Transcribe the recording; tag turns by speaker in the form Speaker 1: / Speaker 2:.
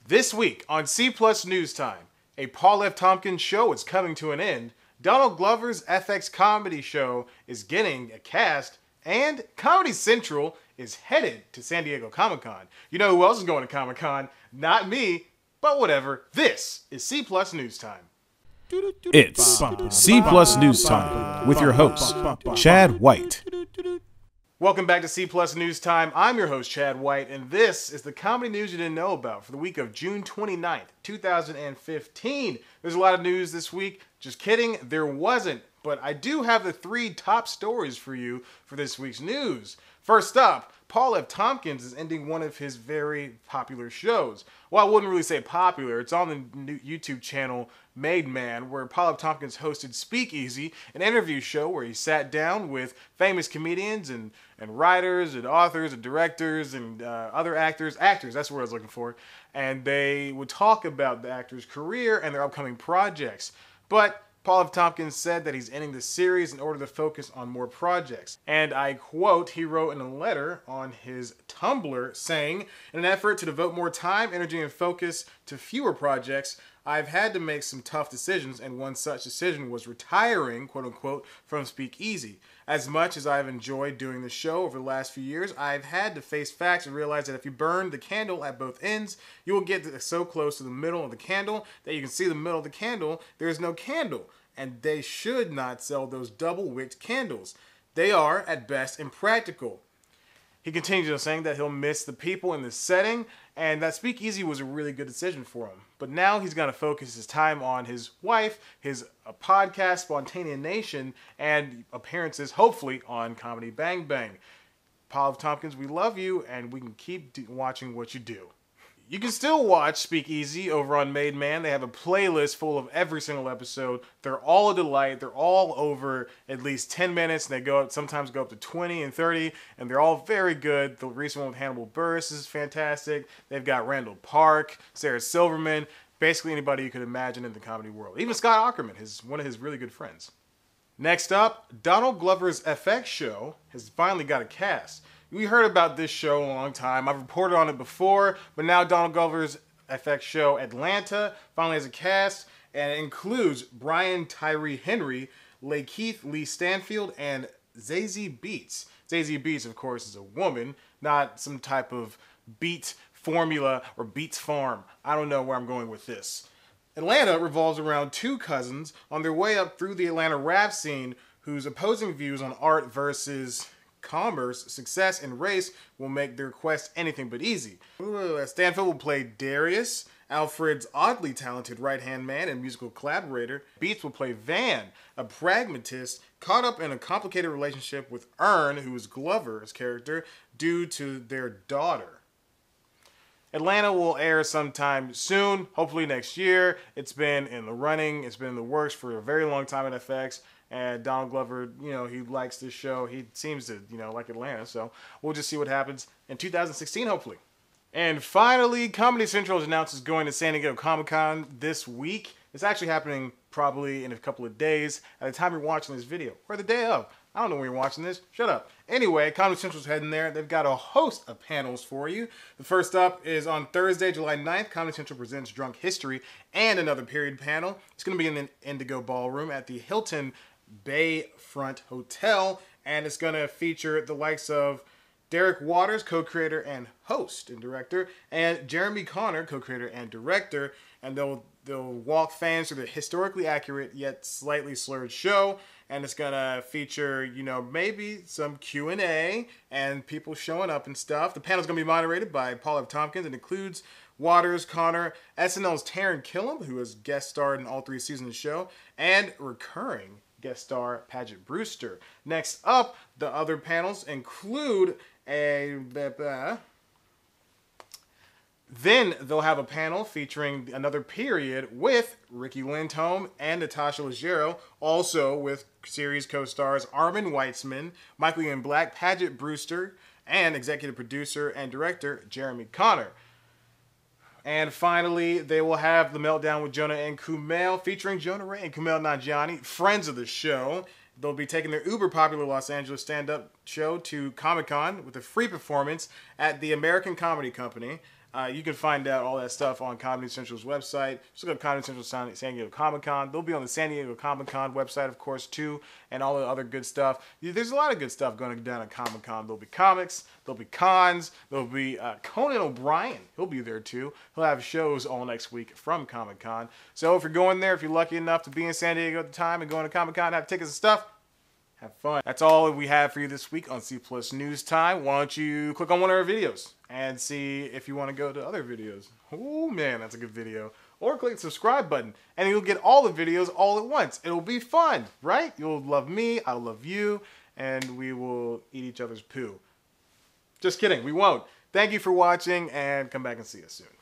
Speaker 1: This week on C Plus News Time, a Paul F. Tompkins show is coming to an end, Donald Glover's FX comedy show is getting a cast, and Comedy Central is headed to San Diego Comic-Con. You know who else is going to Comic-Con? Not me, but whatever. This is C Plus News Time.
Speaker 2: It's C Plus News Time with your host, Chad White.
Speaker 1: Welcome back to C Plus News Time. I'm your host, Chad White, and this is the comedy news you didn't know about for the week of June 29th, 2015. There's a lot of news this week. Just kidding, there wasn't. But I do have the three top stories for you for this week's news. First up, Paul F. Tompkins is ending one of his very popular shows. Well, I wouldn't really say popular. It's on the new YouTube channel Made Man, where Paul F. Tompkins hosted Speakeasy, an interview show where he sat down with famous comedians and writers and authors and directors and other actors, that's what I was looking for, and they would talk about the actor's career and their upcoming projects. But Paul F. Tompkins said that he's ending the series in order to focus on more projects. And I quote, he wrote in a letter on his Tumblr saying, "In an effort to devote more time, energy, and focus to fewer projects, I've had to make some tough decisions, and one such decision was retiring, quote unquote, from Speakeasy. As much as I've enjoyed doing the show over the last few years, I've had to face facts and realize that if you burn the candle at both ends, you will get so close to the middle of the candle that you can see the middle of the candle. There is no candle, and they should not sell those double-wicked candles. They are, at best, impractical." He continues on saying that he'll miss the people in the setting, and that Speakeasy was a really good decision for him. But now he's going to focus his time on his wife, his podcast, Spontaneous Nation, and appearances, hopefully, on Comedy Bang Bang. Paul F. Tompkins, we love you, and we can keep watching what you do. You can still watch Speakeasy over on Made Man. They have a playlist full of every single episode. They're all a delight. They're all over at least 10 minutes. And they sometimes go up to 20 and 30. And they're all very good. The recent one with Hannibal Buress is fantastic. They've got Randall Park, Sarah Silverman, basically anybody you could imagine in the comedy world. Even Scott Aukerman, one of his really good friends. Next up, Donald Glover's FX show has finally got a cast. We heard about this show a long time. I've reported on it before, but now Donald Glover's FX show Atlanta finally has a cast, and it includes Brian Tyree Henry, Lakeith Lee Stanfield, and Zazie Beetz. Zazie Beetz, of course, is a woman, not some type of beat formula or Beats Farm. I don't know where I'm going with this. Atlanta revolves around two cousins on their way up through the Atlanta rap scene whose opposing views on art versus commerce, success, and race will make their quest anything but easy. Stanfield will play Darius, Alfred's oddly talented right-hand man and musical collaborator. Beetz will play Van, a pragmatist caught up in a complicated relationship with Ern, who is Glover's character, due to their daughter. Atlanta will air sometime soon, hopefully next year. It's been in the running, it's been in the works for a very long time at FX. And Donald Glover, he likes this show. He seems to, like Atlanta. So we'll just see what happens in 2016, hopefully. And finally, Comedy Central has announced it's going to San Diego Comic-Con this week. It's actually happening probably in a couple of days at the time you're watching this video. Or the day of. I don't know when you're watching this. Shut up. Anyway, Comedy Central's heading there. They've got a host of panels for you. The first up is on Thursday, July 9th. Comedy Central presents Drunk History and another period panel. It's going to be in the Indigo Ballroom at the Hilton Bayfront Hotel, and it's going to feature the likes of Derek Waters, co-creator and host and director, and Jeremy Connor, co-creator and director, and they'll walk fans through the historically accurate yet slightly slurred show, and it's going to feature, maybe some Q&A and people showing up and stuff. The panel's going to be moderated by Paul F. Tompkins and includes Waters, Connor, SNL's Taron Killam, who has guest starred in all 3 seasons of the show, and recurring guest star Paget Brewster. Next up, the other panels include then they'll have a panel featuring another period with Ricky Lindholm and Natasha Leggero, also with series co-stars Armin Weitzman, Michael Ian Black, Paget Brewster, and executive producer and director Jeremy Connor. And finally, they will have The Meltdown with Jonah and Kumail, featuring Jonah Ray and Kumail Nanjiani, friends of the show. They'll be taking their uber-popular Los Angeles stand-up show to Comic-Con with a free performance at the American Comedy Company. You can find out all that stuff on Comedy Central's website. Just look up Comedy Central San Diego Comic-Con. They'll be on the San Diego Comic-Con website, of course, too, and all the other good stuff. There's a lot of good stuff going down at Comic-Con. There'll be comics. There'll be cons. There'll be Conan O'Brien. He'll be there, too. He'll have shows all next week from Comic-Con. So if you're going there, if you're lucky enough to be in San Diego at the time and going to Comic-Con and have tickets and stuff, have fun. That's all we have for you this week on C Plus News Time. Why don't you click on one of our videos and see if you want to go to other videos. Oh man, that's a good video. Or click the subscribe button and you'll get all the videos all at once. It'll be fun, right? You'll love me, I'll love you, and we will eat each other's poo. Just kidding, we won't. Thank you for watching and come back and see us soon.